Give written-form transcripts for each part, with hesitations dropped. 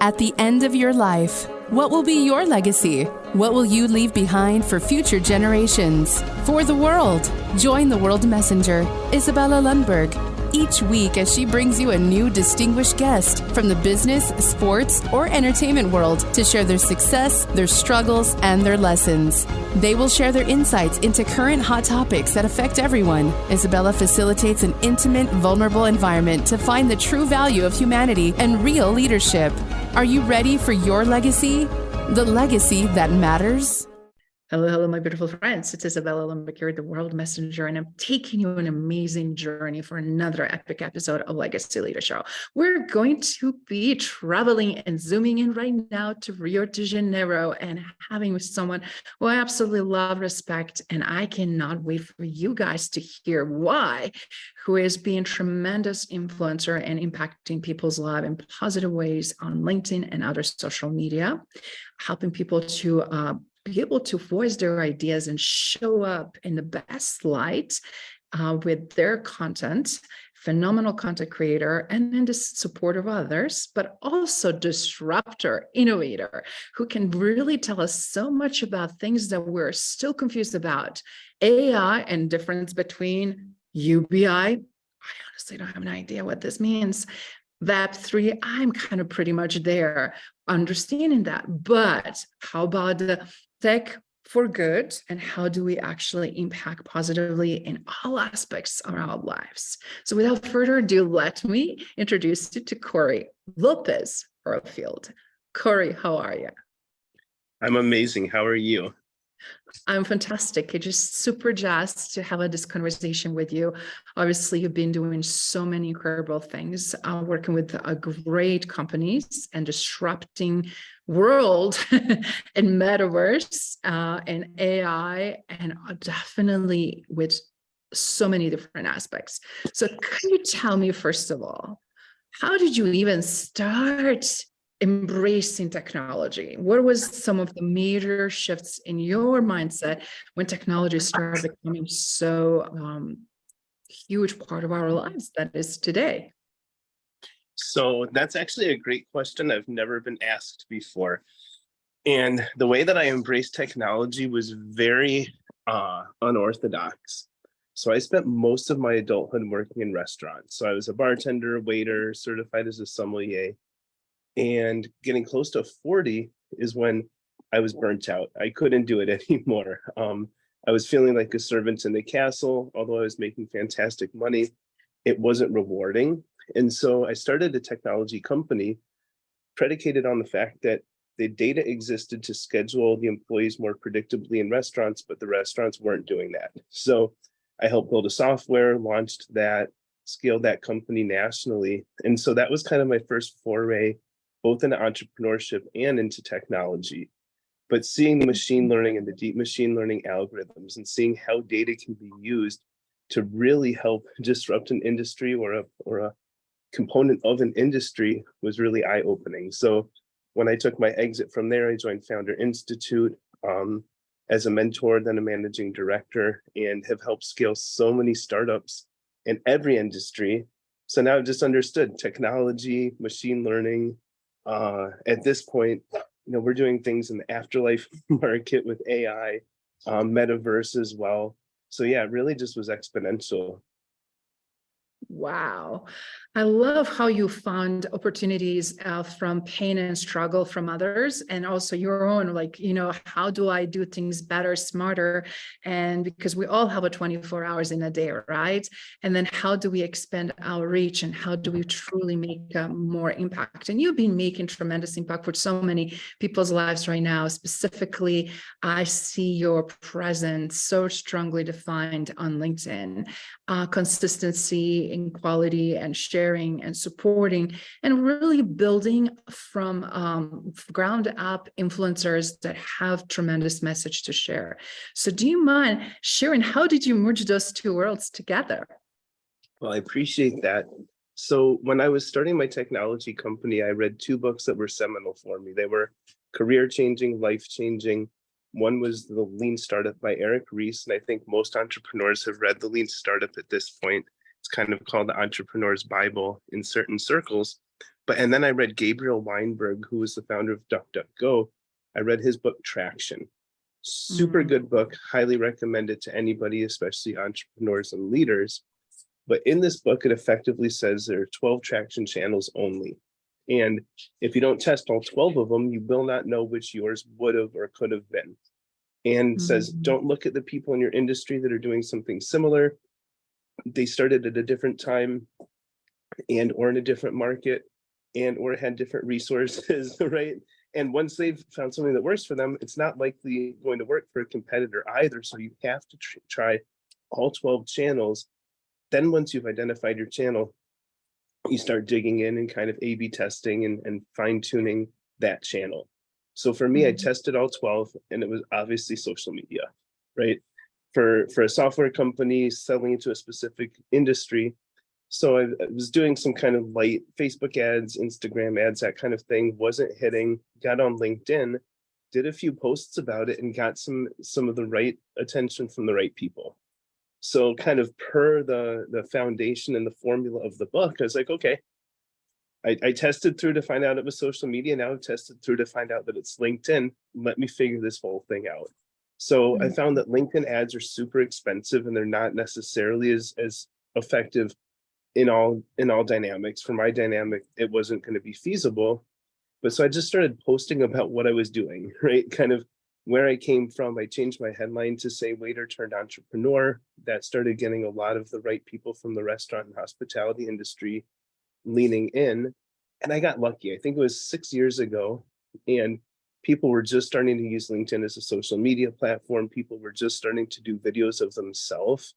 At the end of your life, what will be your legacy? What will you leave behind for future generations? For the world, join the World Messenger, Izabela Lundberg, each week as she brings you a new distinguished guest from the business, sports, or entertainment world to share their success, their struggles, and their lessons. They will share their insights into current hot topics that affect everyone. Izabela facilitates an intimate, vulnerable environment to find the true value of humanity and real leadership. Are you ready for your legacy? The legacy that matters? Hello, my beautiful friends. It's Izabela Lundberg here, the World Messenger, and I'm taking you on an amazing journey for another epic episode of Legacy Leadership. We're going to be traveling and zooming in right now to Rio de Janeiro and having with someone who I absolutely love, respect, and I cannot wait for you guys to hear why, who is being tremendous influencer and impacting people's lives in positive ways on LinkedIn and other social media, helping people to be able to voice their ideas and show up in the best light with their content, phenomenal content creator, and then the support of others, but also disruptor, innovator, who can really tell us so much about things that we're still confused about. AI and difference between UBI. I honestly don't have an idea what this means. Web3, I'm kind of pretty much there, understanding that. But how about the tech for good, and how do we actually impact positively in all aspects of our lives? So without further ado, let me introduce you to Corey Lopez Orfield. Corey, how are you? I'm amazing. How are you? I'm fantastic. I'm just super jazzed to have this conversation with you. Obviously, you've been doing so many incredible things, working with great companies and disrupting world and metaverse and AI, and definitely with so many different aspects. So can you tell me, first of all, how did you even start embracing technology? What was some of the major shifts in your mindset when technology started becoming so huge part of our lives that is today? So that's actually a great question. I've never been asked before. And the way that I embraced technology was very unorthodox. So I spent most of my adulthood working in restaurants. So I was a bartender, waiter, certified as a sommelier. And getting close to 40 is when I was burnt out. I couldn't do it anymore. I was feeling like a servant in the castle. Although I was making fantastic money, it wasn't rewarding. And so I started a technology company predicated on the fact that the data existed to schedule the employees more predictably in restaurants, but the restaurants weren't doing that. So I helped build a software, launched that, scaled that company nationally. And so that was kind of my first foray both into entrepreneurship and into technology. But seeing the machine learning and the deep machine learning algorithms and seeing how data can be used to really help disrupt an industry or a component of an industry was really eye-opening. So when I took my exit from there, I joined Founder Institute as a mentor, then a managing director, and have helped scale so many startups in every industry. So now I've just understood technology, machine learning. At this point, we're doing things in the afterlife market with AI, metaverse as well. So yeah, it really just was exponential. Wow. I love how you found opportunities from pain and struggle from others, and also your own, how do I do things better, smarter? And because we all have a 24 hours in a day, right? And then how do we expand our reach, and how do we truly make more impact? And you've been making tremendous impact for so many people's lives right now. Specifically, I see your presence so strongly defined on LinkedIn, consistency in quality and sharing and supporting and really building from ground up influencers that have tremendous message to share. So do you mind sharing, how did you merge those two worlds together? Well, I appreciate that. So when I was starting my technology company, I read two books that were seminal for me. They were career-changing, life-changing. One was The Lean Startup by Eric Ries, and I think most entrepreneurs have read The Lean Startup at this point. It's kind of called the entrepreneur's Bible in certain circles. And then I read Gabriel Weinberg, who was the founder of DuckDuckGo. I read his book Traction. Super good book, highly recommend it to anybody, especially entrepreneurs and leaders. But in this book, it effectively says there are 12 traction channels only. And if you don't test all 12 of them, you will not know which yours would have or could have been. And says, don't look at the people in your industry that are doing something similar. They started at a different time and or in a different market and or had different resources, right? And once they've found something that works for them, it's not likely going to work for a competitor either. So you have to try all 12 channels. Then once you've identified your channel, you start digging in and kind of A/B testing and fine tuning that channel. So for me, I tested all 12 and it was obviously social media, right? For a software company selling into a specific industry. So I was doing some kind of light Facebook ads, Instagram ads, that kind of thing, wasn't hitting, got on LinkedIn, did a few posts about it and got some of the right attention from the right people. So kind of per the foundation and the formula of the book, I was like, okay, I tested through to find out it was social media. Now I've tested through to find out that it's LinkedIn. Let me figure this whole thing out. So I found that LinkedIn ads are super expensive and they're not necessarily as effective in all dynamics. For my dynamic, it wasn't going to be feasible. But so I just started posting about what I was doing, right? Kind of where I came from. I changed my headline to say waiter turned entrepreneur. That started getting a lot of the right people from the restaurant and hospitality industry leaning in. And I got lucky. I think it was 6 years ago. And people were just starting to use LinkedIn as a social media platform. People were just starting to do videos of themselves.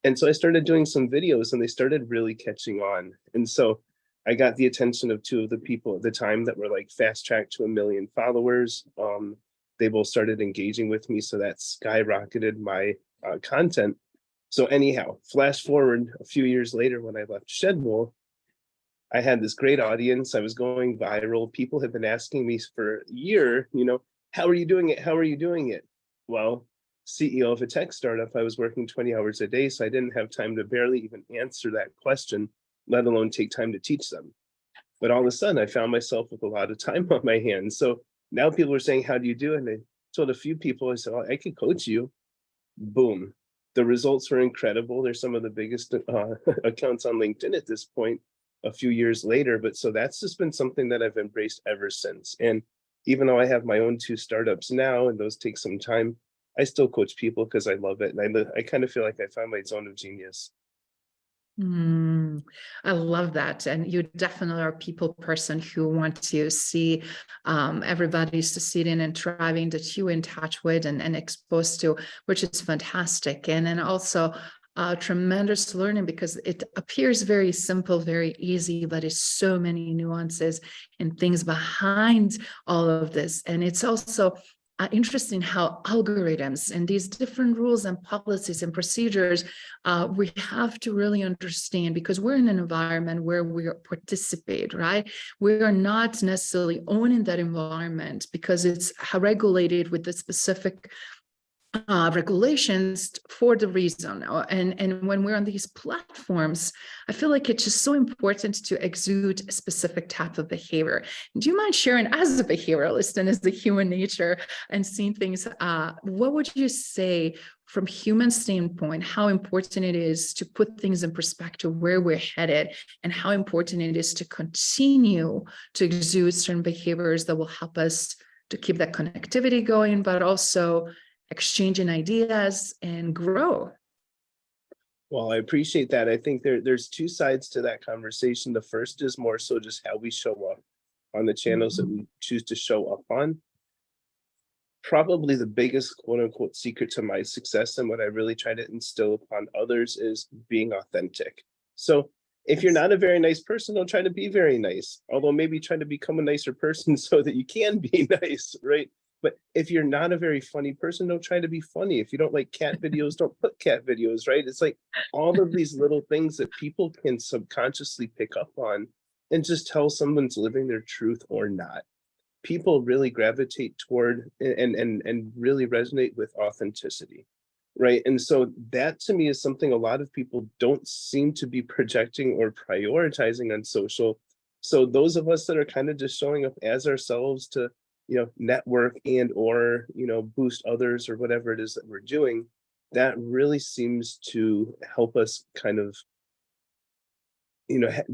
And so I started doing some videos and they started really catching on. And so I got the attention of two of the people at the time that were like fast track to 1 million followers. They both started engaging with me. So that skyrocketed my content. So anyhow, flash forward a few years later when I left Shedwool, I had this great audience. I was going viral. People had been asking me for a year, how are you doing it? How are you doing it? Well, CEO of a tech startup, I was working 20 hours a day, so I didn't have time to barely even answer that question, let alone take time to teach them. But all of a sudden, I found myself with a lot of time on my hands. So now people are saying, how do you do it? And I told a few people, I said, I could coach you. Boom. The results were incredible. They're some of the biggest accounts on LinkedIn at this point, a few years later. But so that's just been something that I've embraced ever since. And even though I have my own 2 startups now, and those take some time, I still coach people because I love it. And I kind of feel like I found my zone of genius. I love that. And you definitely are a people person who want to see everybody succeeding and thriving that you're in touch with and exposed to, which is fantastic. And then also tremendous learning because it appears very simple, very easy, but it's so many nuances and things behind all of this. And it's also interesting how algorithms and these different rules and policies and procedures we have to really understand because we're in an environment where we participate, right? We are not necessarily owning that environment because it's regulated with the specific regulations for the reason. And when we're on these platforms, I feel like it's just so important to exude a specific type of behavior. Do you mind sharing, as a behavioralist and as the human nature and seeing things, what would you say from human standpoint, how important it is to put things in perspective where we're headed and how important it is to continue to exude certain behaviors that will help us to keep that connectivity going, but also exchanging ideas and grow? Well, I appreciate that. I think there's 2 sides to that conversation. The first is more so just how we show up on the channels that we choose to show up on. Probably the biggest quote unquote secret to my success and what I really try to instill upon others is being authentic. So if you're not a very nice person, don't try to be very nice. Although maybe try to become a nicer person so that you can be nice, right? But if you're not a very funny person, don't try to be funny. If you don't like cat videos, don't put cat videos, right? It's like all of these little things that people can subconsciously pick up on and just tell someone's living their truth or not. People really gravitate toward and really resonate with authenticity, right? And so that to me is something a lot of people don't seem to be projecting or prioritizing on social So those of us that are kind of just showing up as ourselves to, network and or, boost others or whatever it is that we're doing, that really seems to help us kind of,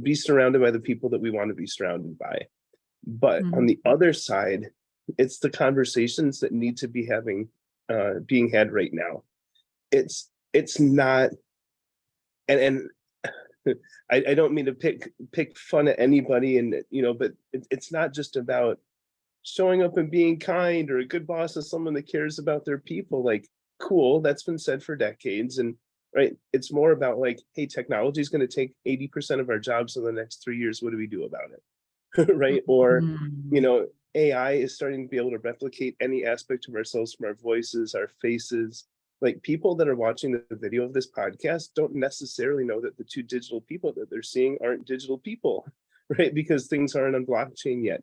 be surrounded by the people that we want to be surrounded by. But on Mhm. the other side, it's the conversations that need to be being had right now. It's not, and I don't mean to pick fun at anybody, and but it's not just about showing up and being kind, or a good boss is someone that cares about their people. Like, cool, that's been said for decades, and right, it's more about like, hey, technology is going to take 80% of our jobs in the next 3 years. What do we do about it? Right? Or Mhm. AI is starting to be able to replicate any aspect of ourselves, from our voices, our faces. Like, people that are watching the video of this podcast don't necessarily know that the two digital people that they're seeing aren't digital people, right? Because things aren't on blockchain yet.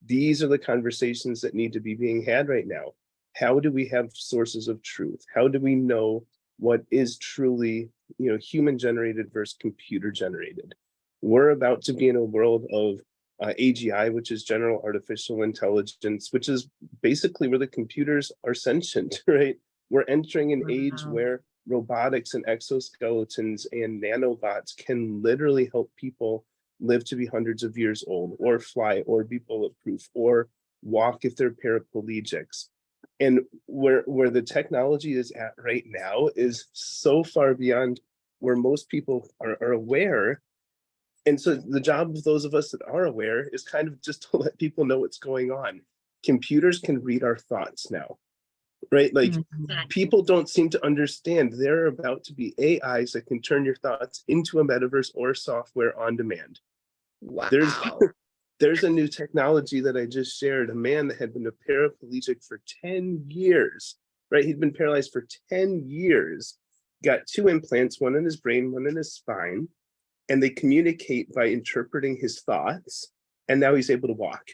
These are the conversations that need to be being had right now. How do we have sources of truth? How do we know what is truly, human generated versus computer generated? We're about to be in a world of AGI, which is general artificial intelligence, which is basically where the computers are sentient, right? We're entering an age Wow. where robotics and exoskeletons and nanobots can literally help people live to be hundreds of years old, or fly, or be bulletproof, or walk if they're paraplegics. And where the technology is at right now is so far beyond where most people are aware. And so the job of those of us that are aware is kind of just to let people know what's going on. Computers can read our thoughts now, right? Like, Mhm. people don't seem to understand there are about to be AIs that can turn your thoughts into a metaverse or software on demand. There's Wow. there's a new technology that I just shared. A man that had been a paraplegic for 10 years, right? He'd been paralyzed for 10 years, got two implants, one in his brain, one in his spine, and they communicate by interpreting his thoughts. And now he's able to walk.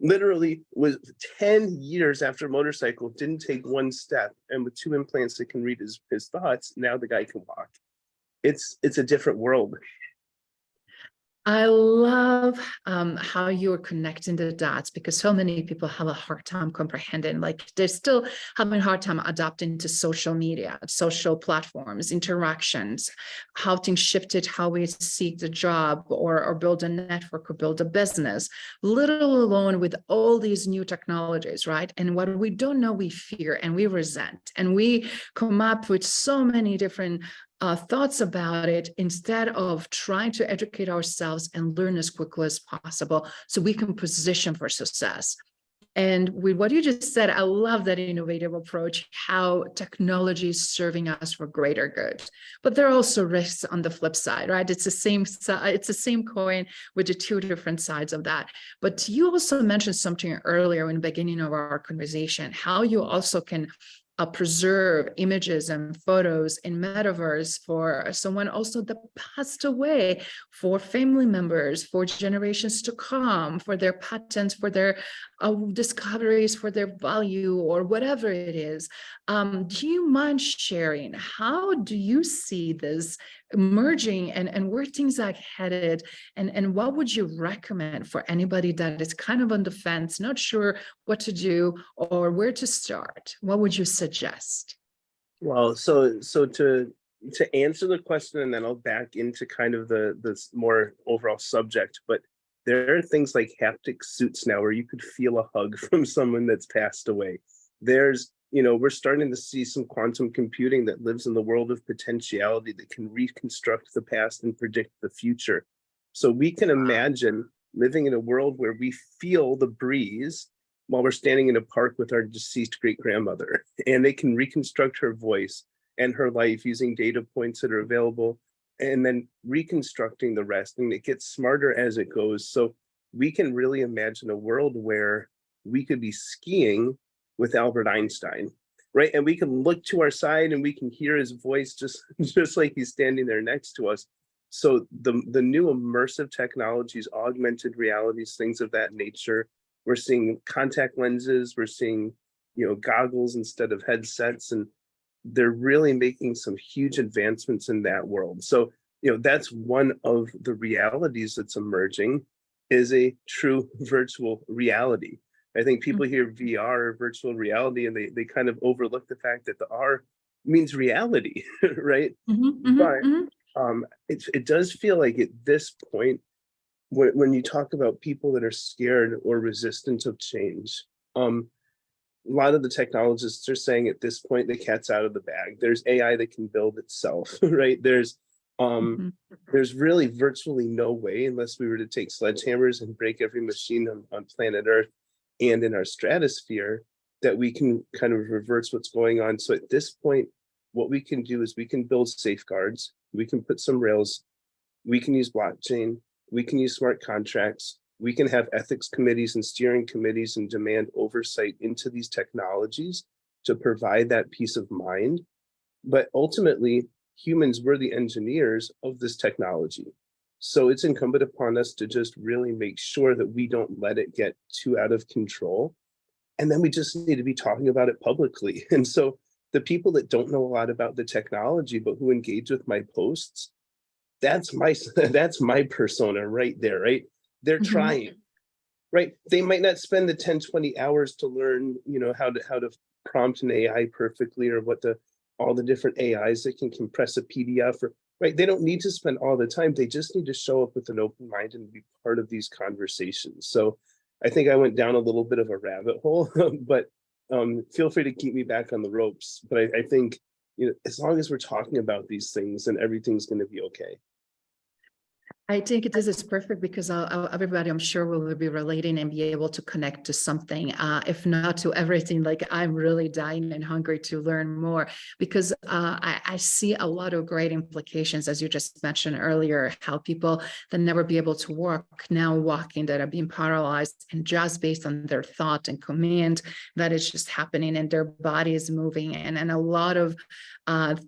Literally was 10 years after a motorcycle, didn't take one step. And with two implants that can read his thoughts, now the guy can walk. It's a different world. I love how you're connecting the dots, because so many people have a hard time comprehending. Like, they're still having a hard time adapting to social media, social platforms, interactions, how things shifted, how we seek the job, or build a network, or build a business, little alone with all these new technologies, right? And what we don't know, we fear and we resent, and we come up with so many different thoughts about it, instead of trying to educate ourselves and learn as quickly as possible so we can position for success. And with what you just said, I love that innovative approach, how technology is serving us for greater good. But there are also risks on the flip side, right? It's the same coin with the two different sides of that. But you also mentioned something earlier in the beginning of our conversation, how you also can preserve images and photos in metaverse for someone also that passed away, for family members, for generations to come, for their patents, for their discoveries, for their value, or whatever it is. Do you mind sharing, how do you see this emerging, and where things are headed, and what would you recommend for anybody that is kind of on the fence, not sure what to do or where to start? What would you suggest? Well, so to answer the question, and then I'll back into kind of the more overall subject. But there are things like haptic suits now where you could feel a hug from someone that's passed away. There's, we're starting to see some quantum computing that lives in the world of potentiality, that can reconstruct the past and predict the future. So we can imagine living in a world where we feel the breeze while we're standing in a park with our deceased great grandmother, and they can reconstruct her voice and her life using data points that are available, and then reconstructing the rest. And it gets smarter as it goes. So we can really imagine a world where we could be skiing with Albert Einstein, right? And we can look to our side and we can hear his voice just like he's standing there next to us. So the new immersive technologies, augmented realities, things of that nature. We're seeing contact lenses, we're seeing, goggles instead of headsets, and they're really making some huge advancements in that world. So, that's one of the realities that's emerging, is a true virtual reality. I think people hear VR, virtual reality, and they kind of overlook the fact that the R means reality, right? But it does feel like at this point, when you talk about people that are scared or resistant of change, a lot of the technologists are saying at this point the cat's out of the bag. There's AI that can build itself, right? There's really virtually no way, unless we were to take sledgehammers and break every machine on planet Earth and in our stratosphere, that we can kind of reverse what's going on. So at this point, what we can do is we can build safeguards, we can put some rails, we can use blockchain, we can use smart contracts, we can have ethics committees and steering committees and demand oversight into these technologies to provide that peace of mind. But ultimately, humans were the engineers of this technology. So it's incumbent upon us to just really make sure that we don't let it get too out of control. And then we just need to be talking about it publicly. And so the people that don't know a lot about the technology, but who engage with my posts, that's my persona right there, right? They're trying, right? They might not spend the 10, 20 hours to learn, how to prompt an AI perfectly, or what all the different AIs that can compress a PDF, or right. They don't need to spend all the time. They just need to show up with an open mind and be part of these conversations. So I think I went down a little bit of a rabbit hole, but feel free to keep me back on the ropes. But I think, as long as we're talking about these things, then everything's going to be okay. I think this is perfect because everybody, I'm sure, will be relating and be able to connect to something, if not to everything. Like, I'm really dying and hungry to learn more, because I see a lot of great implications, as you just mentioned earlier, how people that never be able to walk now walking, that are being paralyzed, and just based on their thought and command, that is just happening and their body is moving. And a lot of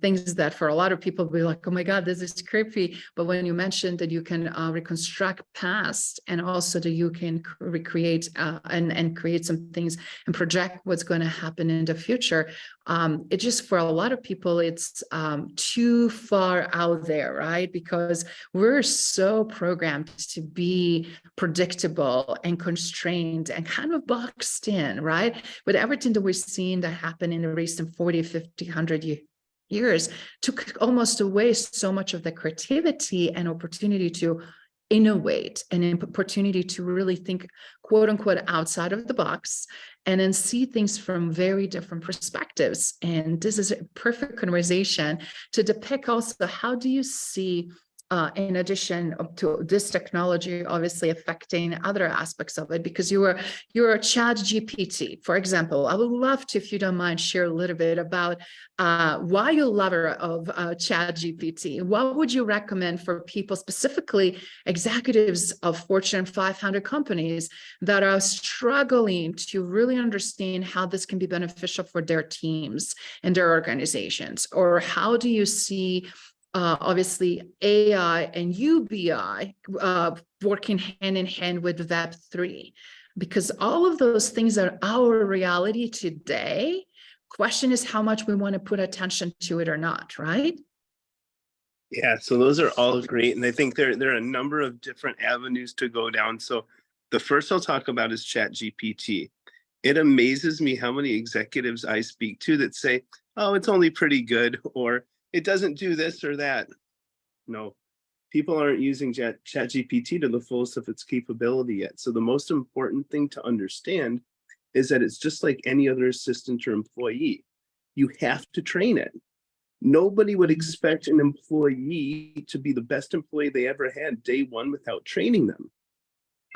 things that for a lot of people be like, oh my God, this is creepy. But when you mentioned that you can reconstruct past, and also that you can recreate and create some things and project what's going to happen in the future, it just, for a lot of people, it's too far out there, right? Because we're so programmed to be predictable and constrained and kind of boxed in, right? With everything that we're seeing that happened in the recent 40, 50, 100 years, took almost away so much of the creativity and opportunity to innovate, and an opportunity to really think, quote unquote, outside of the box, and then see things from very different perspectives. And this is a perfect conversation to depict also, how do you see, in addition to this technology obviously affecting other aspects of it? Because you're a ChatGPT, for example. I would love to, if you don't mind, share a little bit about why you're a lover of ChatGPT. What would you recommend for people, specifically executives of Fortune 500 companies, that are struggling to really understand how this can be beneficial for their teams and their organizations? Or how do you see obviously AI and UBI working hand in hand with Web3? Because all of those things are our reality today. Question is how much we want to put attention to it or not, right? Yeah, so those are all great. And I think there are a number of different avenues to go down. So the first I'll talk about is ChatGPT. It amazes me how many executives I speak to that say, oh, it's only pretty good, or it doesn't do this or that. No, people aren't using ChatGPT to the fullest of its capability yet. So the most important thing to understand is that it's just like any other assistant or employee. You have to train it. Nobody would expect an employee to be the best employee they ever had day one without training them.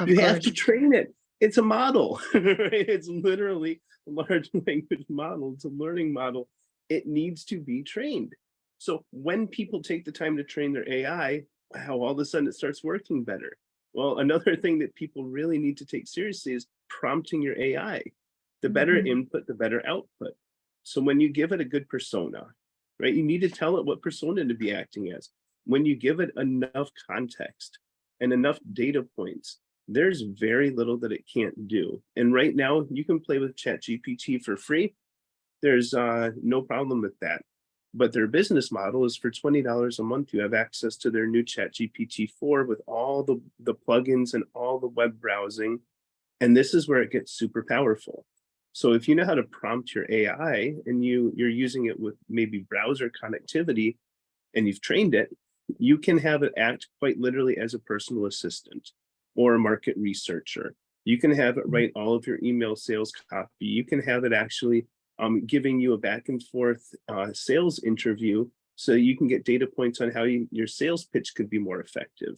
You have to train it. It's a model, right? It's literally a large language model. It's a learning model. It needs to be trained. So when people take the time to train their AI, wow, all of a sudden it starts working better. Well, another thing that people really need to take seriously is prompting your AI. The better input, the better output. So when you give it a good persona, right, you need to tell it what persona to be acting as. When you give it enough context and enough data points, there's very little that it can't do. And right now, you can play with ChatGPT for free. There's no problem with that. But their business model is for $20 a month, you have access to their new ChatGPT 4 with all the plugins and all the web browsing. And this is where it gets super powerful. So if you know how to prompt your AI and you're using it with maybe browser connectivity and you've trained it, you can have it act quite literally as a personal assistant or a market researcher. You can have it write all of your email sales copy. You can have it actually giving you a back and forth sales interview so you can get data points on how your sales pitch could be more effective.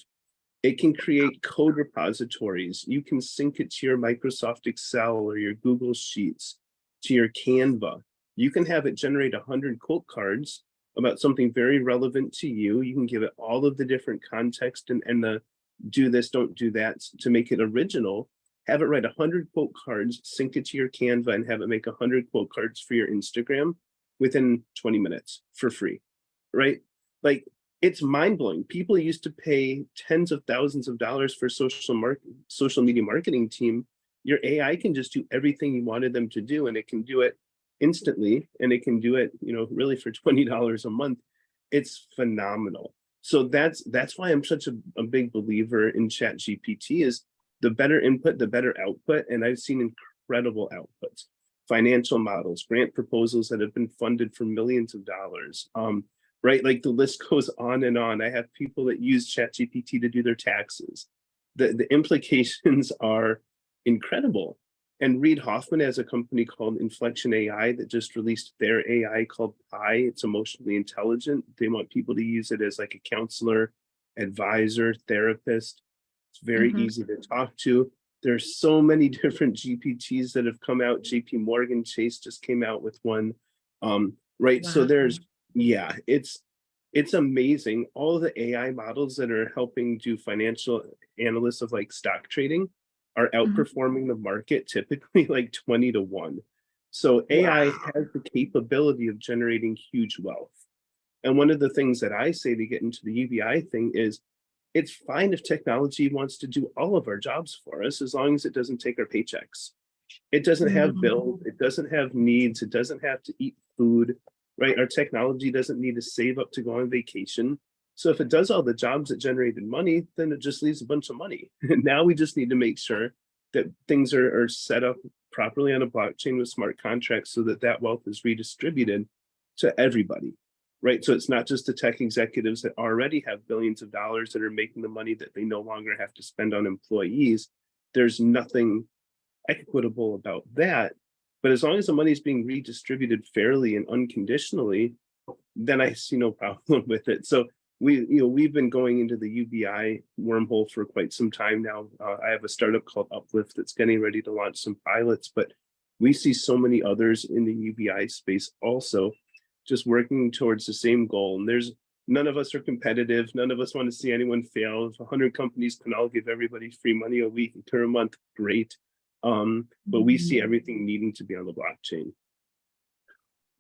It can create code repositories. You can sync it to your Microsoft Excel or your Google Sheets, to your Canva. You can have it generate 100 quote cards about something very relevant to you. You can give it all of the different context and the do this, don't do that to make it original. Have it write 100 quote cards, sync it to your Canva, and have it make 100 quote cards for your Instagram within 20 minutes for free, right? Like, it's mind-blowing. People used to pay tens of thousands of dollars for social media marketing team. Your AI can just do everything you wanted them to do, and it can do it instantly, and it can do it, really for $20 a month. It's phenomenal. So that's why I'm such a big believer in ChatGPT. Is the better input, the better output, and I've seen incredible outputs. Financial models, grant proposals that have been funded for millions of dollars. Right, like the list goes on and on. I have people that use ChatGPT to do their taxes. The implications are incredible. And Reid Hoffman has a company called Inflection AI that just released their AI called Pi. It's emotionally intelligent. They want people to use it as like a counselor, advisor, therapist. It's very easy to talk to. There's so many different GPTs that have come out. JP Morgan Chase just came out with one. Right, wow. So there's, yeah, it's amazing. All the AI models that are helping do financial analysts of like stock trading are outperforming the market typically like 20 to 1. So AI has the capability of generating huge wealth. And one of the things that I say to get into the UBI thing is, it's fine if technology wants to do all of our jobs for us, as long as it doesn't take our paychecks. It doesn't have bills, it doesn't have needs, it doesn't have to eat food, right? Our technology doesn't need to save up to go on vacation. So if it does all the jobs that generated money, then it just leaves a bunch of money. And now we just need to make sure that things are set up properly on a blockchain with smart contracts so that that wealth is redistributed to everybody, right? So it's not just the tech executives that already have billions of dollars that are making the money that they no longer have to spend on employees. There's nothing equitable about that. But as long as the money is being redistributed fairly and unconditionally, then I see no problem with it. So we've been going into the UBI wormhole for quite some time now. I have a startup called Uplift that's getting ready to launch some pilots, but we see so many others in the UBI space also just working towards the same goal. And none of us are competitive. None of us want to see anyone fail. If 100 companies can all give everybody free money a week or a month, great. But we see everything needing to be on the blockchain.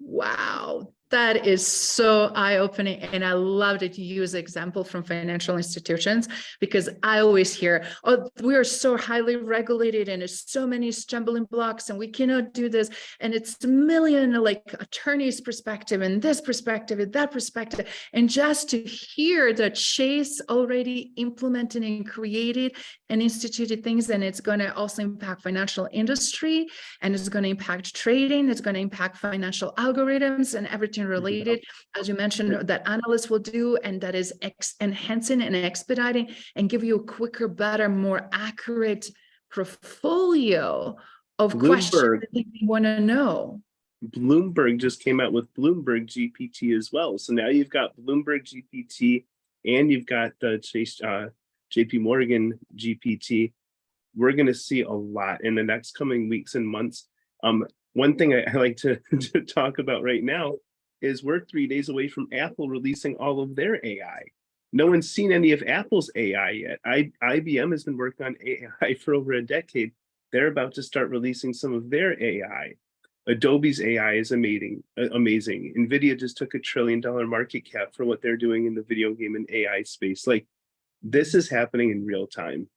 Wow, that is so eye-opening. And I love that you use example from financial institutions, because I always hear, oh, we are so highly regulated and there's so many stumbling blocks and we cannot do this. And it's a million like attorneys' perspective and this perspective and that perspective. And just to hear that Chase already implemented and created and instituted things, and it's going to also impact financial industry, and it's going to impact trading, it's going to impact financial algorithms and everything related, as you mentioned, that analysts will do, and that is enhancing and expediting and give you a quicker, better, more accurate portfolio of questions that you want to know. Bloomberg just came out with Bloomberg GPT as well. So now you've got Bloomberg GPT and you've got the JP Morgan GPT. We're going to see a lot in the next coming weeks and months. One thing I like to talk about right now is we're 3 days away from Apple releasing all of their AI. No one's seen any of Apple's AI yet. IBM has been working on AI for over a decade. They're about to start releasing some of their AI. Adobe's AI is amazing. NVIDIA just took $1 trillion market cap for what they're doing in the video game and AI space. Like, this is happening in real time.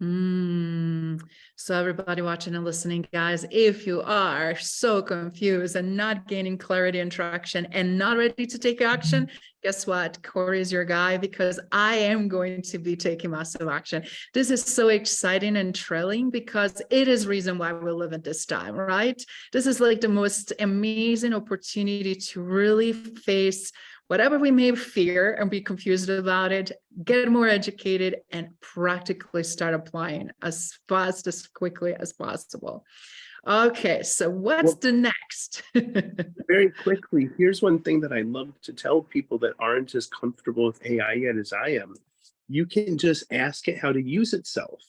So everybody watching and listening, guys, if you are so confused and not gaining clarity and traction and not ready to take action, guess what? Corey is your guy, because I am going to be taking massive action. This is so exciting and thrilling because it is reason why we live at this time, right? This is like the most amazing opportunity to really face whatever we may fear and be confused about it, get more educated, and practically start applying as fast, as quickly as possible. Okay, so what's the next? Very quickly, here's one thing that I love to tell people that aren't as comfortable with AI yet as I am. You can just ask it how to use itself.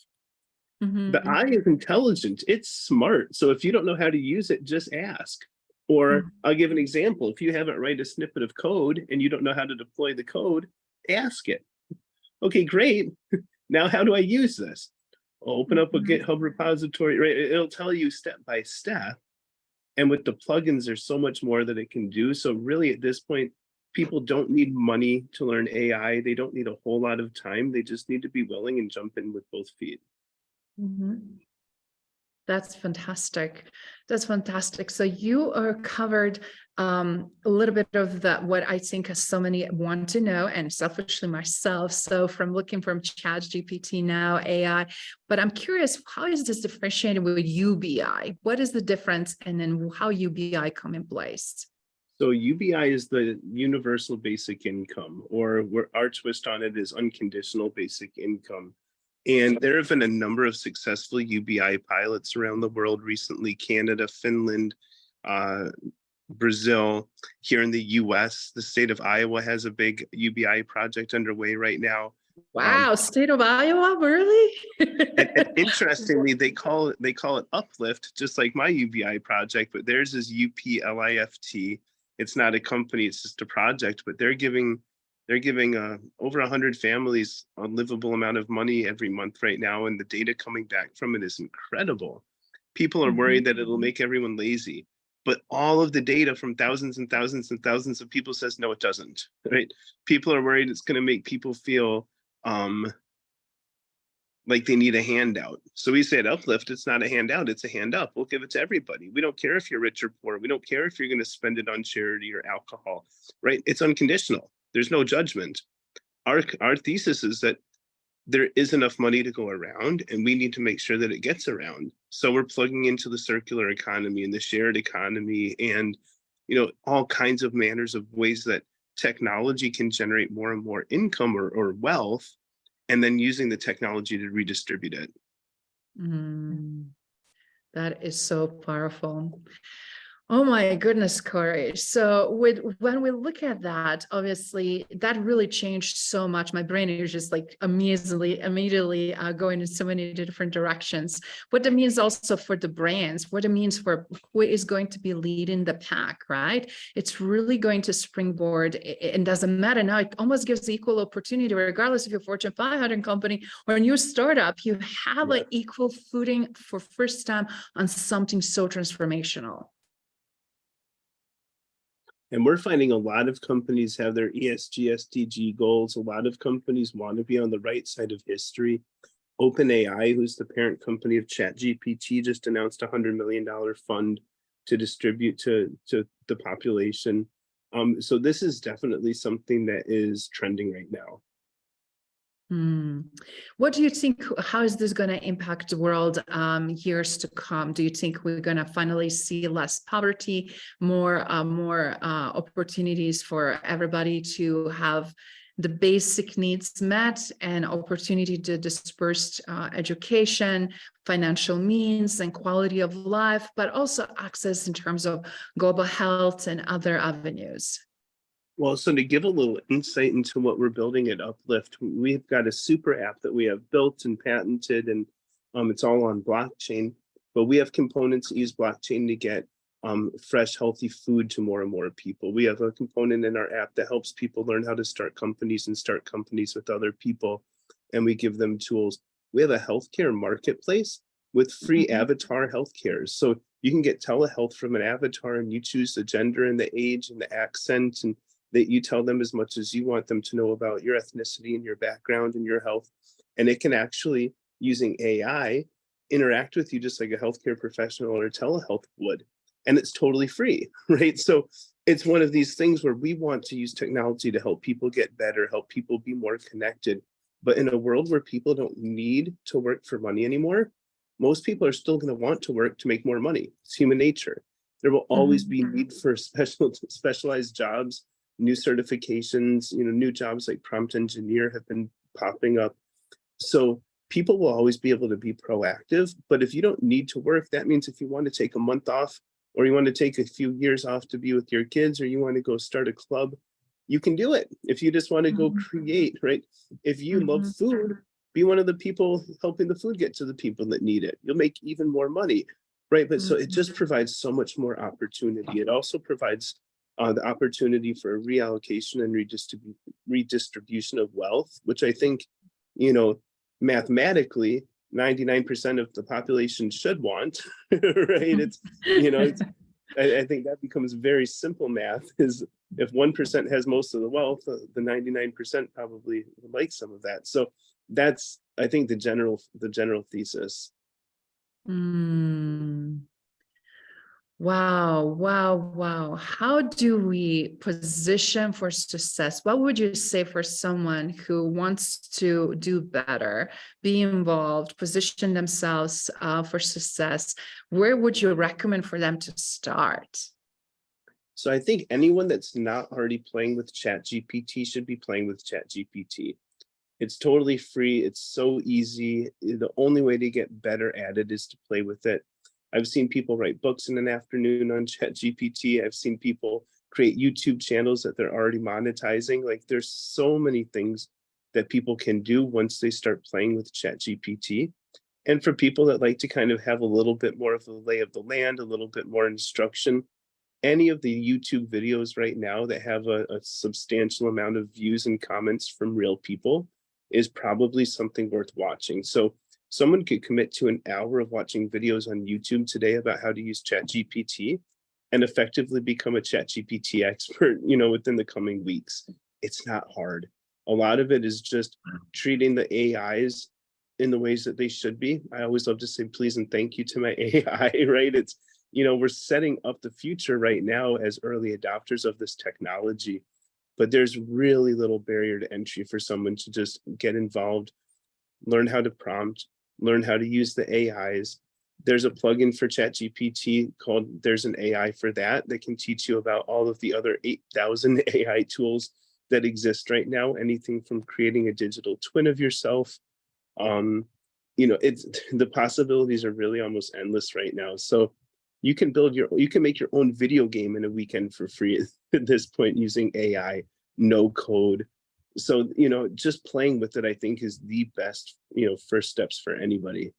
The eye is intelligent, it's smart. So if you don't know how to use it, just ask. Or I'll give an example. If you haven't write a snippet of code and you don't know how to deploy the code, ask it. Okay, great. Now, how do I use this? I'll open up a GitHub repository, right? It'll tell you step by step. And with the plugins, there's so much more that it can do. So really at this point, people don't need money to learn AI. They don't need a whole lot of time. They just need to be willing and jump in with both feet. That's fantastic. That's fantastic. So you are covered a little bit of that, what I think so many want to know, and selfishly myself. So from looking from ChatGPT now, AI, but I'm curious, how is this differentiated with UBI? What is the difference? And then how UBI come in place? So UBI is the universal basic income, or where our twist on it is unconditional basic income. And there have been a number of successful UBI pilots around the world recently: Canada, Finland, Brazil. Here in the US, the state of Iowa has a big UBI project underway right now. Wow, state of Iowa, really? and interestingly, they call it Uplift, just like my UBI project, but theirs is UPLIFT. It's not a company, it's just a project, but they're giving over 100 families a livable amount of money every month right now, and the data coming back from it is incredible. People are worried that it'll make everyone lazy, but all of the data from thousands and thousands and thousands of people says no, it doesn't. Right? People are worried it's going to make people feel like they need a handout. So we say at Uplift, it's not a handout, it's a hand up. We'll give it to everybody. We don't care if you're rich or poor. We don't care if you're going to spend it on charity or alcohol, right? It's unconditional. There's no judgment. Our thesis is that there is enough money to go around, and we need to make sure that it gets around. So we're plugging into the circular economy and the shared economy, and all kinds of manners of ways that technology can generate more and more income or wealth, and then using the technology to redistribute it. That is so powerful. Oh my goodness, Corey. So when we look at that, obviously that really changed so much. My brain is just like immediately going in so many different directions. What that means also for the brands, what it means for who is going to be leading the pack, right? It's really going to springboard. It doesn't matter now. It almost gives equal opportunity, regardless if you're a Fortune 500 company or a new startup. You have an equal footing for first time on something so transformational. And we're finding a lot of companies have their ESG, SDG goals. A lot of companies want to be on the right side of history. OpenAI, who's the parent company of ChatGPT, just announced a $100 million fund to distribute to the population. So this is definitely something that is trending right now. What do you think, how is this going to impact the world years to come? Do you think we're going to finally see less poverty, more opportunities for everybody to have the basic needs met, and opportunity to disperse education, financial means, and quality of life, but also access in terms of global health and other avenues? Well, so to give a little insight into what we're building at Uplift, we've got a super app that we have built and patented, and it's all on blockchain. But we have components that use blockchain to get fresh, healthy food to more and more people. We have a component in our app that helps people learn how to start companies and start companies with other people, and we give them tools. We have a healthcare marketplace with free avatar healthcare. So you can get telehealth from an avatar, and you choose the gender and the age and the accent, and that you tell them as much as you want them to know about your ethnicity and your background and your health. And it can actually using AI interact with you just like a healthcare professional or telehealth would. And it's totally free, right? So it's one of these things where we want to use technology to help people get better, help people be more connected. But in a world where people don't need to work for money anymore, most people are still going to want to work to make more money. It's human nature. There will always be need for specialized jobs, new certifications, new jobs like prompt engineer have been popping up. So people will always be able to be proactive. But if you don't need to work, that means if you want to take a month off, or you want to take a few years off to be with your kids, or you want to go start a club, you can do it. If you just want to go create, right? If you love food, be one of the people helping the food get to the people that need it. You'll make even more money, right? But so it just provides so much more opportunity. It also provides the opportunity for reallocation and redistribution of wealth, which I think, mathematically, 99% of the population should want, right? I think that becomes very simple math, is if 1% has most of the wealth, the 99% probably would like some of that. So that's, I think, the general thesis. Wow. How do we position for success? What would you say for someone who wants to do better, be involved, position themselves for success? Where would you recommend for them to start? So I think anyone that's not already playing with ChatGPT should be playing with ChatGPT. It's totally free. It's so easy. The only way to get better at it is to play with it. I've seen people write books in an afternoon on ChatGPT. I've seen people create YouTube channels that they're already monetizing. Like, there's so many things that people can do once they start playing with ChatGPT. And for people that like to kind of have a little bit more of the lay of the land, a little bit more instruction, any of the YouTube videos right now that have a substantial amount of views and comments from real people is probably something worth watching. So someone could commit to an hour of watching videos on YouTube today about how to use ChatGPT and effectively become a ChatGPT expert, within the coming weeks. It's not hard. A lot of it is just treating the AIs in the ways that they should be. I always love to say please and thank you to my AI, right? It's, we're setting up the future right now as early adopters of this technology, but there's really little barrier to entry for someone to just get involved, learn how to prompt, learn how to use the AIs. There's a plugin for ChatGPT called There's an AI for that can teach you about all of the other 8,000 AI tools that exist right now, anything from creating a digital twin of yourself. It's, the possibilities are really almost endless right now. So you can make your own video game in a weekend for free at this point using AI, no code. So, just playing with it, I think, is the best, first steps for anybody.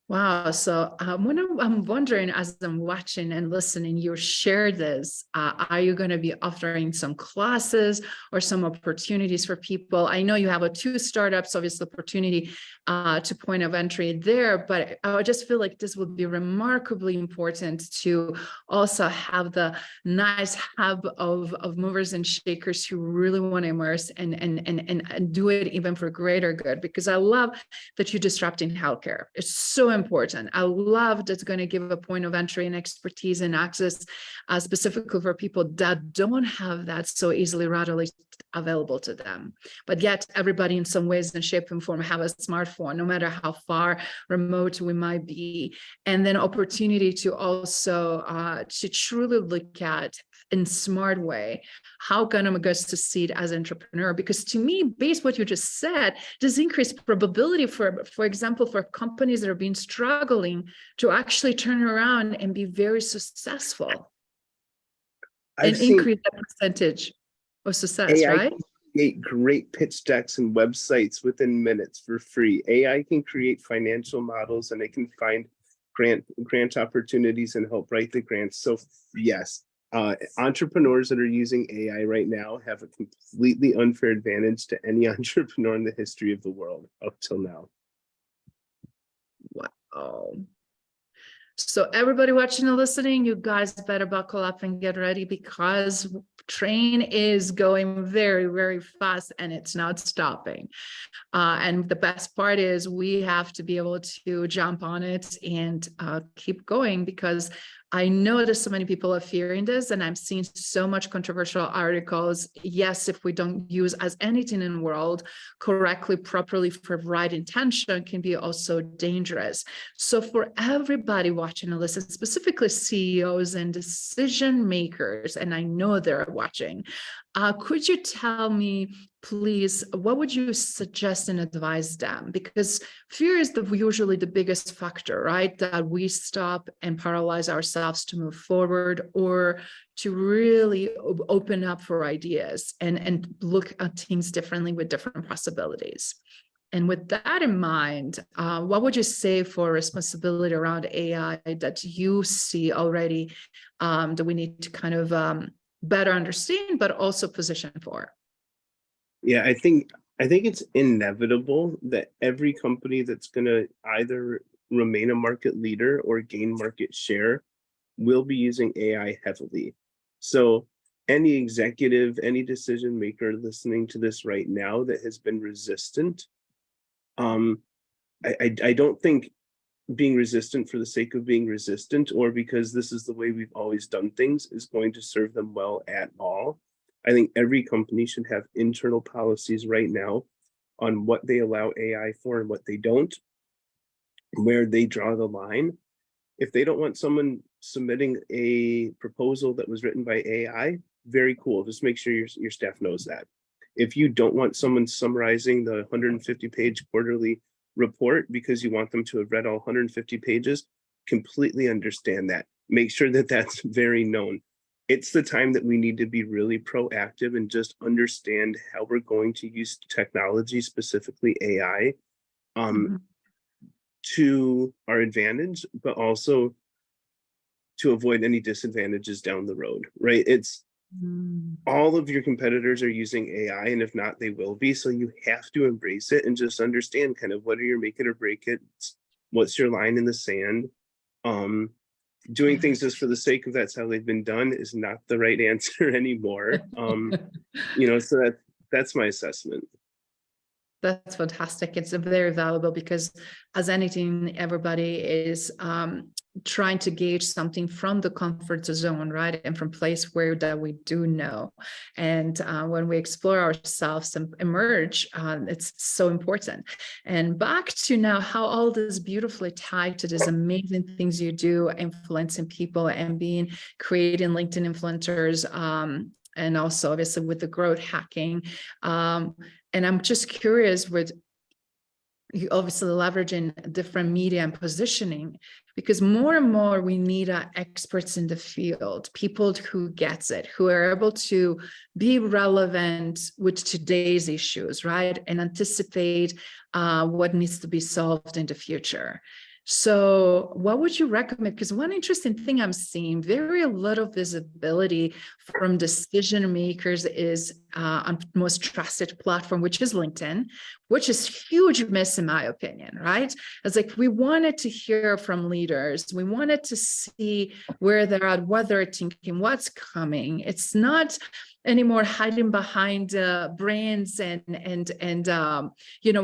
Wow. So I'm wondering, as I'm watching and listening, you share this, are you going to be offering some classes or some opportunities for people? I know you have 2 startups, obviously opportunity to point of entry there, but I just feel like this would be remarkably important to also have the nice hub of movers and shakers who really want to immerse and do it even for greater good, because I love that you're disrupting healthcare. It's so important. I love that's going to give a point of entry and expertise and access specifically for people that don't have that so easily, readily available to them. But yet everybody in some ways and shape and form have a smartphone, no matter how far remote we might be. And then opportunity to also to truly look at in smart way, how can I succeed as an entrepreneur? Because to me, based what you just said, this increased probability for example, for companies that have been struggling to actually turn around and be very successful and increase that percentage of success, AI right? can create great pitch decks and websites within minutes for free. AI can create financial models, and it can find grant opportunities and help write the grants. So yes, entrepreneurs that are using AI right now have a completely unfair advantage to any entrepreneur in the history of the world up till now. Wow. So everybody watching and listening, you guys better buckle up and get ready, because train is going very, very fast and it's not stopping. And the best part is we have to be able to jump on it and keep going, because I know that so many people are fearing this, and I'm seeing so much controversial articles. Yes, if we don't use as anything in the world correctly, properly, for right intention, can be also dangerous. So for everybody watching and listening, specifically CEOs and decision makers, and I know they're watching, could you tell me, please, what would you suggest and advise them? Because fear is usually the biggest factor, right? That we stop and paralyze ourselves to move forward, or to really open up for ideas and look at things differently with different possibilities. And with that in mind, what would you say for responsibility around AI that you see already, that we need to kind of better understand, but also position for? Yeah, I think it's inevitable that every company that's going to either remain a market leader or gain market share will be using AI heavily. So any executive, any decision maker listening to this right now that has been resistant, I don't think being resistant for the sake of being resistant, or because this is the way we've always done things, is going to serve them well at all. I think every company should have internal policies right now on what they allow AI for and what they don't, where they draw the line. If they don't want someone submitting a proposal that was written by AI, very cool. Just make sure your staff knows that. If you don't want someone summarizing the 150-page quarterly report because you want them to have read all 150 pages, completely understand that. Make sure that that's very known. It's the time that we need to be really proactive and just understand how we're going to use technology, specifically AI, to our advantage, but also to avoid any disadvantages down the road, right? It's all of your competitors are using AI, and if not, they will be. So you have to embrace it and just understand kind of what are your make it or break it. What's your line in the sand? Doing things just for the sake of that's how they've been done is not the right answer anymore. So that's my assessment. That's fantastic. It's very valuable, because as anything, everybody is trying to gauge something from the comfort zone, right? And from place where that we do know. And when we explore ourselves and emerge, it's so important. And back to now how all this beautifully tied to these amazing things you do, influencing people and creating LinkedIn influencers, and also obviously with the growth hacking. And I'm just curious, with you obviously leveraging different media and positioning, because more and more we need experts in the field, people who gets it, who are able to be relevant with today's issues, right? And anticipate what needs to be solved in the future. So what would you recommend? Because one interesting thing I'm seeing, very little visibility from decision makers is on most trusted platform, which is LinkedIn, which is huge miss in my opinion, right? It's like we wanted to hear from leaders. We wanted to see where they're at, what they're thinking, what's coming. It's not anymore hiding behind brands and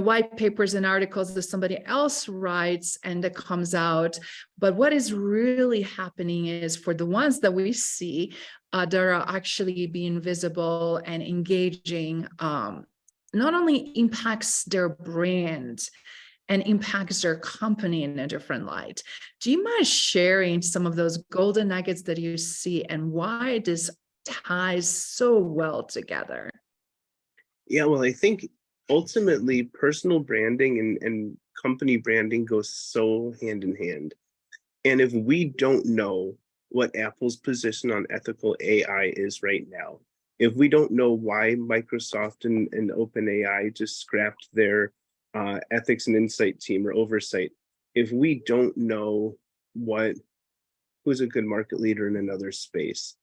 white papers and articles that somebody else writes and that comes out. But what is really happening is, for the ones that we see that are actually being visible and engaging, not only impacts their brand and impacts their company in a different light. Do you mind sharing some of those golden nuggets that you see and why this ties so well together? Yeah, well, I think ultimately personal branding and company branding goes so hand in hand. And if we don't know what Apple's position on ethical AI is right now, if we don't know why Microsoft and OpenAI just scrapped their ethics and insight team or oversight, if we don't know who's a good market leader in another space.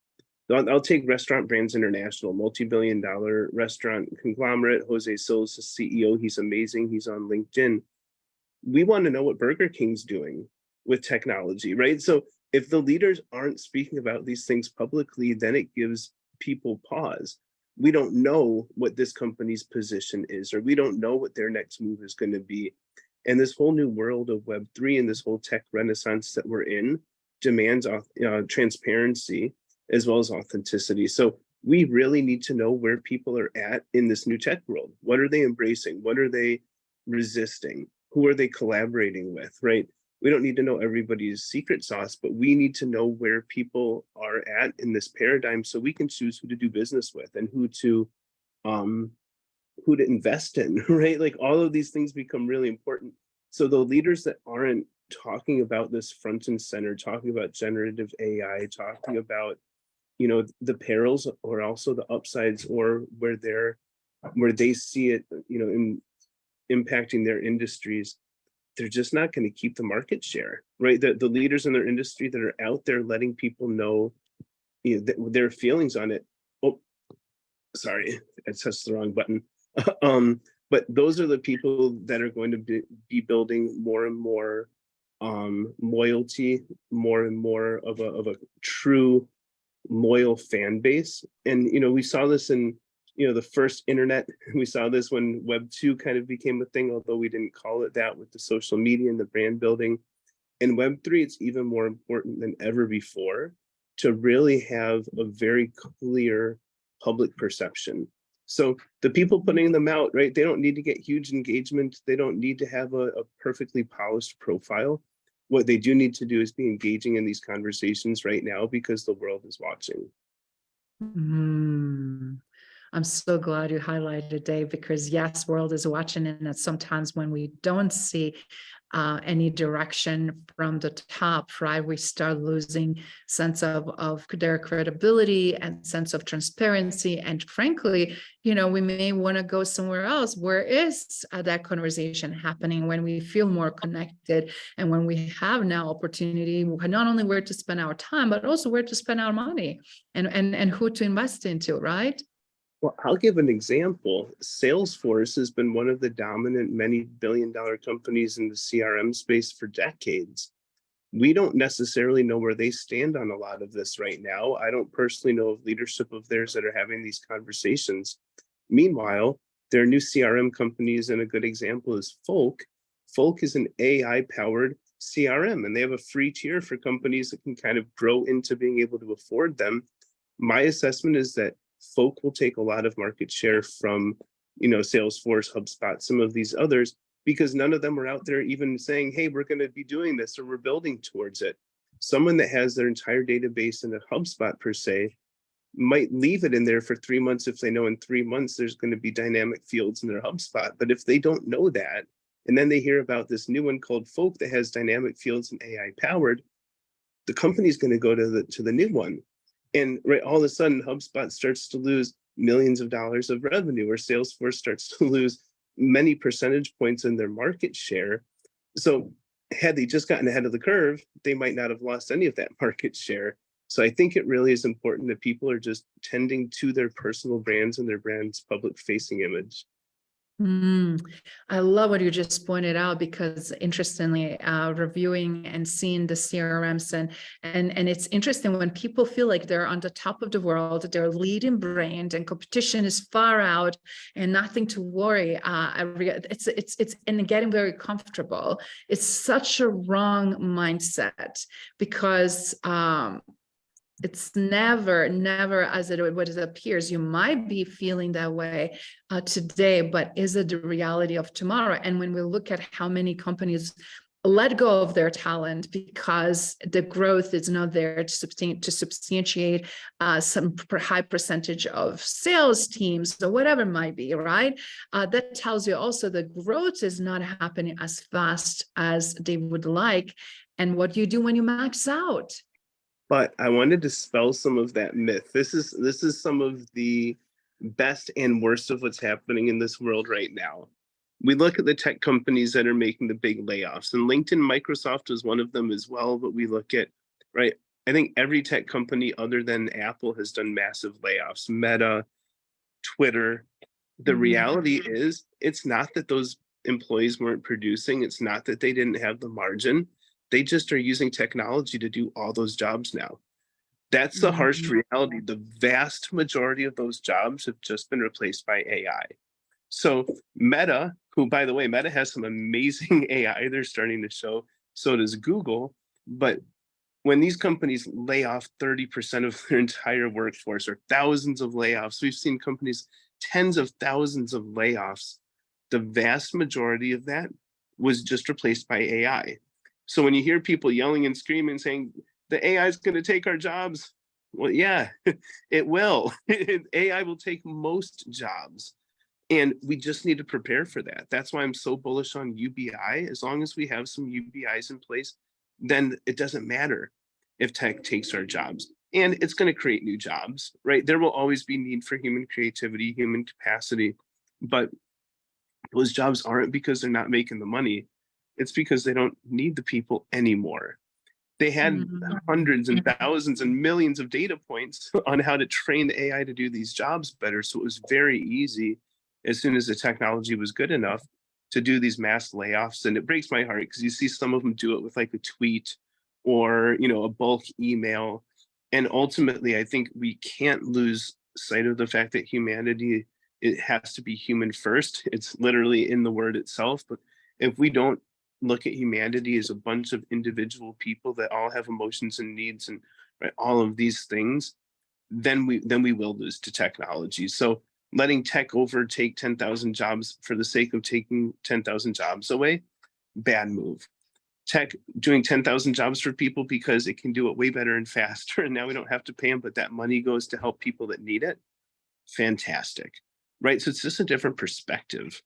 I'll take Restaurant Brands International, multi-billion-dollar restaurant conglomerate. Jose Silva's the CEO. He's amazing. He's on LinkedIn. We want to know what Burger King's doing. with technology, right? So if the leaders aren't speaking about these things publicly, then it gives people pause. We don't know what this company's position is, or we don't know what their next move is going to be. And this whole new world of Web3 and this whole tech renaissance that we're in demands transparency as well as authenticity. So we really need to know where people are at in this new tech world. What are they embracing? What are they resisting? Who are they collaborating with, right? We don't need to know everybody's secret sauce, but we need to know where people are at in this paradigm so we can choose who to do business with and who to invest in, right? Like all of these things become really important. So the leaders that aren't talking about this front and center, talking about generative AI, talking about, the perils or also the upsides, or where they see it, in impacting their industries, they're just not going to keep the market share, right? The leaders in their industry that are out there letting people know, their feelings on it. Oh, sorry, I touched the wrong button. But those are the people that are going to be building more and more loyalty, more and more of a true loyal fan base. And we saw this in the first internet. We saw this when Web2 kind of became a thing, although we didn't call it that, with the social media and the brand building. In Web3, it's even more important than ever before to really have a very clear public perception. So the people putting them out, right, they don't need to get huge engagement. They don't need to have a perfectly polished profile. What they do need to do is be engaging in these conversations right now because the world is watching. I'm so glad you highlighted, Dave, because yes, world is watching, and sometimes when we don't see any direction from the top, right, we start losing sense of their credibility and sense of transparency. And frankly, we may want to go somewhere else. Where is that conversation happening when we feel more connected and when we have now opportunity, not only where to spend our time, but also where to spend our money and who to invest into, right? Well, I'll give an example. Salesforce has been one of the dominant multi-billion-dollar companies in the CRM space for decades. We don't necessarily know where they stand on a lot of this right now. I don't personally know of leadership of theirs that are having these conversations. Meanwhile, there are new CRM companies, and a good example is Folk. Folk is an AI-powered CRM, and they have a free tier for companies that can kind of grow into being able to afford them. My assessment is that Folk will take a lot of market share from, Salesforce, HubSpot, some of these others, because none of them are out there even saying, hey, we're going to be doing this or we're building towards it. Someone that has their entire database in a HubSpot per se might leave it in there for 3 months if they know in 3 months there's going to be dynamic fields in their HubSpot. But if they don't know that, and then they hear about this new one called Folk that has dynamic fields and AI powered, the company's going to go to the new one. And right, all of a sudden, HubSpot starts to lose millions of dollars of revenue, or Salesforce starts to lose many percentage points in their market share. So had they just gotten ahead of the curve, they might not have lost any of that market share. So I think it really is important that people are just tending to their personal brands and their brand's public-facing image. I love what you just pointed out, because interestingly, reviewing and seeing the CRMs and it's interesting when people feel like they're on the top of the world, they're leading brand, and competition is far out and nothing to worry. It's and getting very comfortable. It's such a wrong mindset, because it's never as what it appears. You might be feeling that way today, but is it the reality of tomorrow? And when we look at how many companies let go of their talent because the growth is not there to substantiate some high percentage of sales teams or whatever it might be, right? That tells you also the growth is not happening as fast as they would like. And what do you do when you max out? But I wanted to dispel some of that myth. This is some of the best and worst of what's happening in this world right now. We look at the tech companies that are making the big layoffs, and LinkedIn, Microsoft is one of them as well. But we look at, right, I think every tech company other than Apple has done massive layoffs. Meta, Twitter. The reality is, it's not that those employees weren't producing. It's not that they didn't have the margin. They just are using technology to do all those jobs now. That's the harsh reality. The vast majority of those jobs have just been replaced by AI. So Meta, who, by the way, Meta has some amazing AI they're starting to show, so does Google. But when these companies lay off 30% of their entire workforce, or thousands of layoffs, we've seen companies, tens of thousands of layoffs, the vast majority of that was just replaced by AI. So when you hear people yelling and screaming saying, the AI is going to take our jobs, well, yeah, it will. AI will take most jobs. And we just need to prepare for that. That's why I'm so bullish on UBI. As long as we have some UBIs in place, then it doesn't matter if tech takes our jobs. And it's going to create new jobs, right? There will always be need for human creativity, human capacity, but those jobs aren't because they're not making the money. It's because they don't need the people anymore. They had hundreds and thousands and millions of data points on how to train the AI to do these jobs better. So it was very easy, as soon as the technology was good enough, to do these mass layoffs. And it breaks my heart because you see some of them do it with like a tweet or, you know, a bulk email. And ultimately, I think we can't lose sight of the fact that humanity, it has to be human first. It's literally in the word itself. But if we don't look at humanity as a bunch of individual people that all have emotions and needs and, right, all of these things, then we will lose to technology. So letting tech overtake 10,000 jobs for the sake of taking 10,000 jobs away, bad move. Tech doing 10,000 jobs for people because it can do it way better and faster, and now we don't have to pay them, but that money goes to help people that need it, fantastic, right? So it's just a different perspective.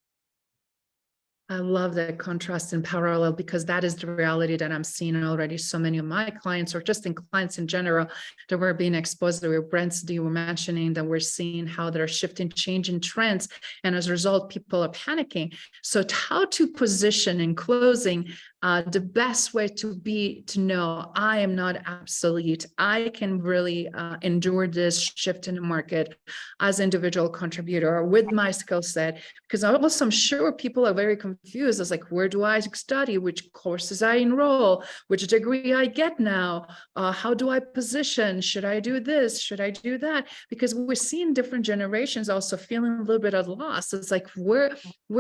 I love that contrast and parallel, because that is the reality that I'm seeing already. So many of my clients, or just in clients in general, that we're being exposed to, brands that you were mentioning, that we're seeing how they're shifting, changing trends. And as a result, people are panicking. So how to position in closing, the best way to know I am not obsolete. I can really endure this shift in the market as an individual contributor with my skill set, because also I'm sure people are very confused. It's like, where do I study? Which courses I enroll? Which degree I get now? How do I position? Should I do this? Should I do that? Because we're seeing different generations also feeling a little bit of loss. It's like, where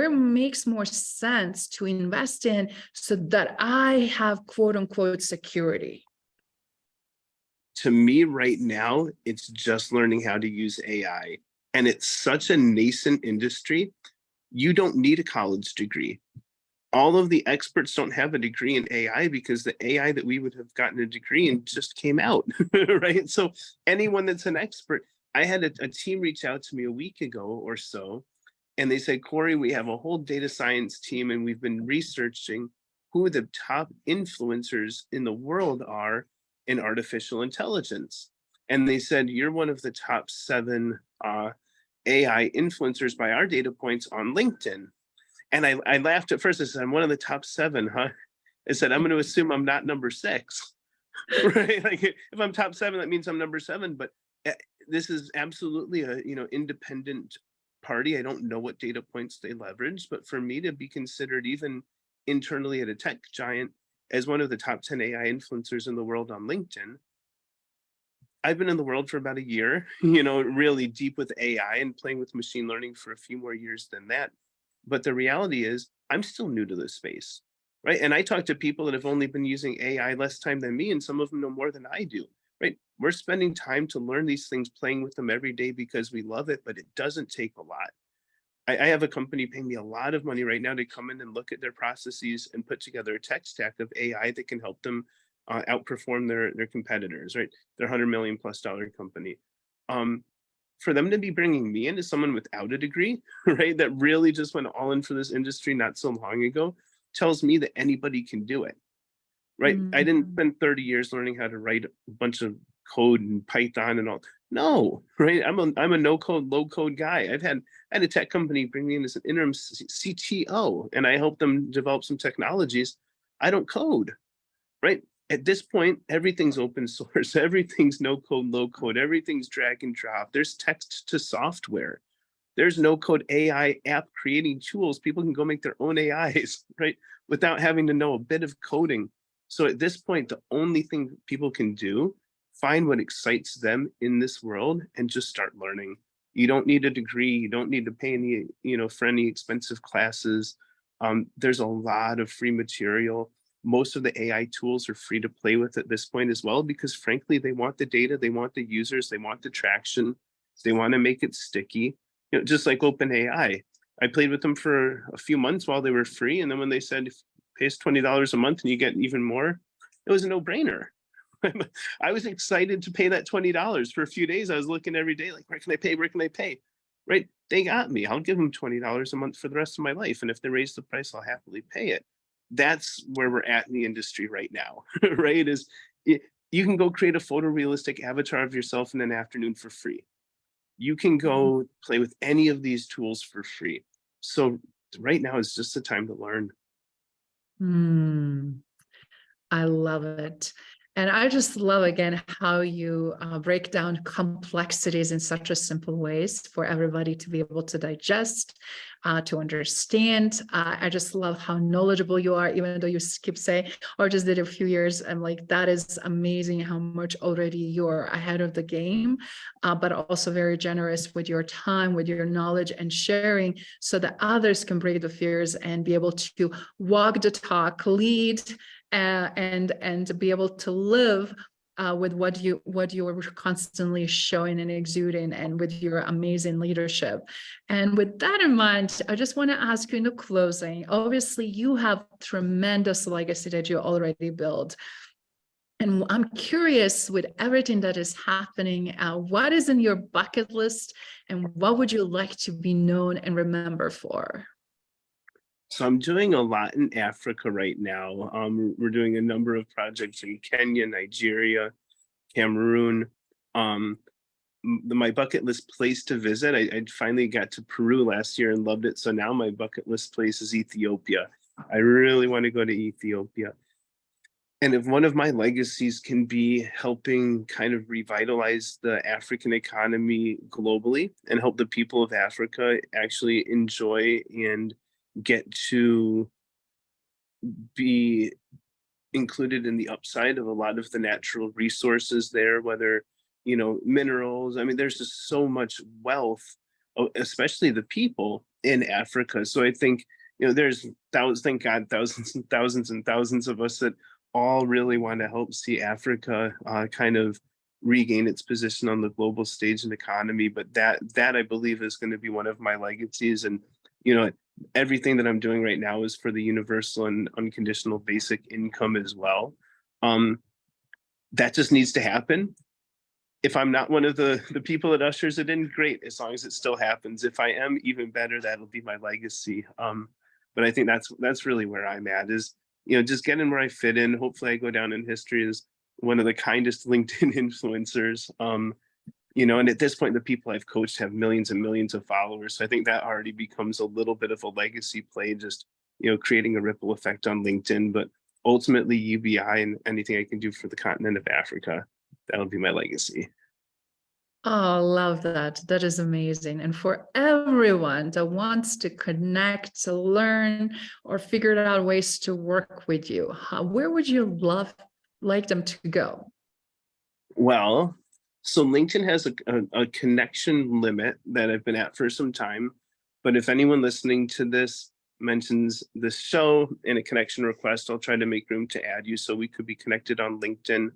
makes more sense to invest in so that I have quote unquote security? To me right now, it's just learning how to use AI. And it's such a nascent industry. You don't need a college degree. All of the experts don't have a degree in AI because the AI that we would have gotten a degree in just came out, right? So anyone that's an expert, I had a team reach out to me a week ago or so, and they said, Corey, we have a whole data science team and we've been researching who the top influencers in the world are in artificial intelligence. And they said, you're one of the top 7 AI influencers by our data points on LinkedIn. And I laughed at first. I said, I'm one of the top 7, huh? I said, I'm going to assume I'm not number 6, right? Like if I'm top 7, that means I'm number 7. But this is absolutely a, you know, independent party. I don't know what data points they leverage, but for me to be considered even internally at a tech giant as one of the top 10 AI influencers in the world on LinkedIn, I've been in the world for about a year, you know, really deep with AI and playing with machine learning for a few more years than that. But the reality is I'm still new to this space, right? And I talk to people that have only been using AI less time than me, and some of them know more than I do, right? We're spending time to learn these things, playing with them every day because we love it, but it doesn't take a lot. I have a company paying me a lot of money right now to come in and look at their processes and put together a tech stack of AI that can help them outperform their competitors, right? Their $100 million+ company. For them to be bringing me in as someone without a degree, right, that really just went all in for this industry not so long ago, tells me that anybody can do it, right? I didn't spend 30 years learning how to write a bunch of code and Python and all. No, right? I'm a no code, low code guy. I had a tech company bring me in as an interim CTO, and I helped them develop some technologies. I don't code, right? At this point, everything's open source, everything's no code, low code, everything's drag and drop. There's text to software. There's no code AI app creating tools. People can go make their own AIs, right? Without having to know a bit of coding. So at this point, the only thing people can do, find what excites them in this world and just start learning. You don't need a degree. You don't need to pay any, for any expensive classes. There's a lot of free material. Most of the AI tools are free to play with at this point as well, because frankly, they want the data, they want the users, they want the traction, they want to make it sticky. Just like OpenAI. I played with them for a few months while they were free. And then when they said, pay us $20 a month and you get even more, it was a no-brainer. I was excited to pay that $20 for a few days. I was looking every day, like, where can I pay? Where can I pay? Right? They got me. I'll give them $20 a month for the rest of my life. And if they raise the price, I'll happily pay it. That's where we're at in the industry right now, right? You can go create a photorealistic avatar of yourself in an afternoon for free. You can go play with any of these tools for free. So right now is just the time to learn. I love it. And I just love, again, how you break down complexities in such a simple ways for everybody to be able to digest, to understand. I just love how knowledgeable you are, even though you keep saying, or just did a few years. I'm like, that is amazing how much already you're ahead of the game, but also very generous with your time, with your knowledge and sharing, so that others can break the fears and be able to walk the talk, lead, and be able to live with what you are constantly showing and exuding, and with your amazing leadership. And with that in mind, I just want to ask you in the closing, obviously you have tremendous legacy that you already built. And I'm curious, with everything that is happening, what is in your bucket list, and what would you like to be known and remembered for? So I'm doing a lot in Africa right now. We're doing a number of projects in Kenya, Nigeria, Cameroon. My bucket list place to visit, I finally got to Peru last year and loved it. So now my bucket list place is Ethiopia. I really want to go to Ethiopia. And if one of my legacies can be helping kind of revitalize the African economy globally and help the people of Africa actually enjoy and get to be included in the upside of a lot of the natural resources there, whether, minerals. I mean, there's just so much wealth, especially the people in Africa. So I think, there's thank God, thousands and thousands and thousands of us that all really want to help see Africa kind of regain its position on the global stage and economy. But that I believe is going to be one of my legacies. And, everything that I'm doing right now is for the universal and unconditional basic income as well. That just needs to happen. If I'm not one of the people that ushers it in, great, as long as it still happens. If I am, even better, that'll be my legacy. But I think that's really where I'm at, is, just getting where I fit in. Hopefully I go down in history as one of the kindest LinkedIn influencers. And at this point, the people I've coached have millions and millions of followers. So I think that already becomes a little bit of a legacy play, just, creating a ripple effect on LinkedIn. But ultimately, UBI and anything I can do for the continent of Africa, that'll be my legacy. Oh, love that. That is amazing. And for everyone that wants to connect, to learn, or figure out ways to work with you, where would you like them to go? Well, so LinkedIn has a connection limit that I've been at for some time. But if anyone listening to this mentions this show in a connection request, I'll try to make room to add you so we could be connected on LinkedIn.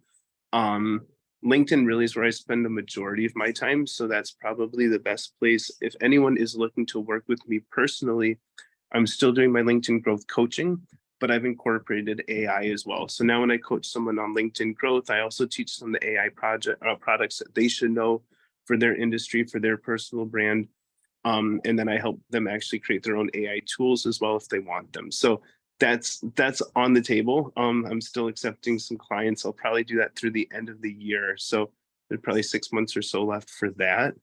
LinkedIn really is where I spend the majority of my time. So that's probably the best place. If anyone is looking to work with me personally, I'm still doing my LinkedIn growth coaching, but I've incorporated AI as well. So now when I coach someone on LinkedIn growth, I also teach them the AI products that they should know for their industry, for their personal brand. And then I help them actually create their own AI tools as well if they want them. So that's on the table. I'm still accepting some clients. I'll probably do that through the end of the year. So there's probably 6 months or so left for that.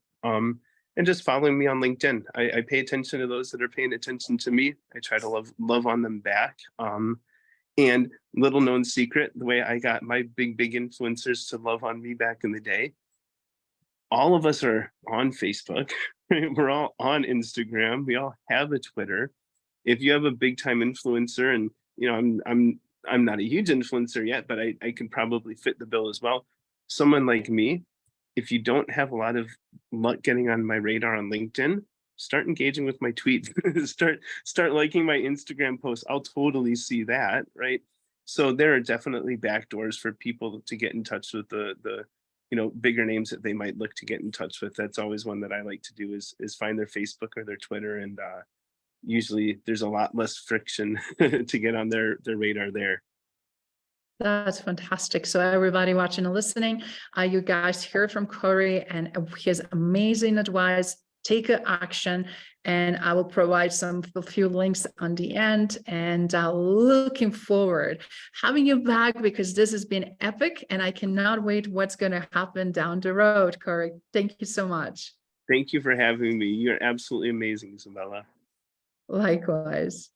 And just following me on LinkedIn. I pay attention to those that are paying attention to me. I try to love on them back. And little known secret, the way I got my big influencers to love on me back in the day, all of us are on Facebook. We're all on Instagram. We all have a Twitter. If you have a big time influencer, and I'm I'm not a huge influencer yet, but I could probably fit the bill as well. Someone like me, if you don't have a lot of luck getting on my radar on LinkedIn, start engaging with my tweets, start liking my Instagram posts. I'll totally see that, right? So there are definitely backdoors for people to get in touch with the bigger names that they might look to get in touch with. That's always one that I like to do is find their Facebook or their Twitter, and usually there's a lot less friction to get on their radar there. That's fantastic. So everybody watching and listening, you guys heard from Corey and his amazing advice. Take action, and I will provide a few links on the end, and looking forward having you back, because this has been epic and I cannot wait what's going to happen down the road. Corey, thank you so much. Thank you for having me. You're absolutely amazing, Izabela. Likewise.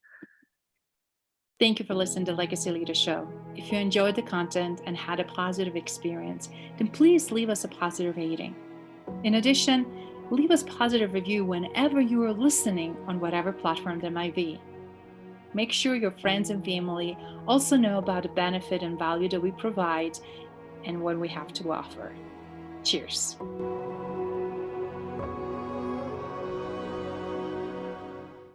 Thank you for listening to Legacy Leader Show. If you enjoyed the content and had a positive experience, then please leave us a positive rating. In addition, leave us a positive review whenever you are listening on whatever platform there might be. Make sure your friends and family also know about the benefit and value that we provide and what we have to offer. Cheers.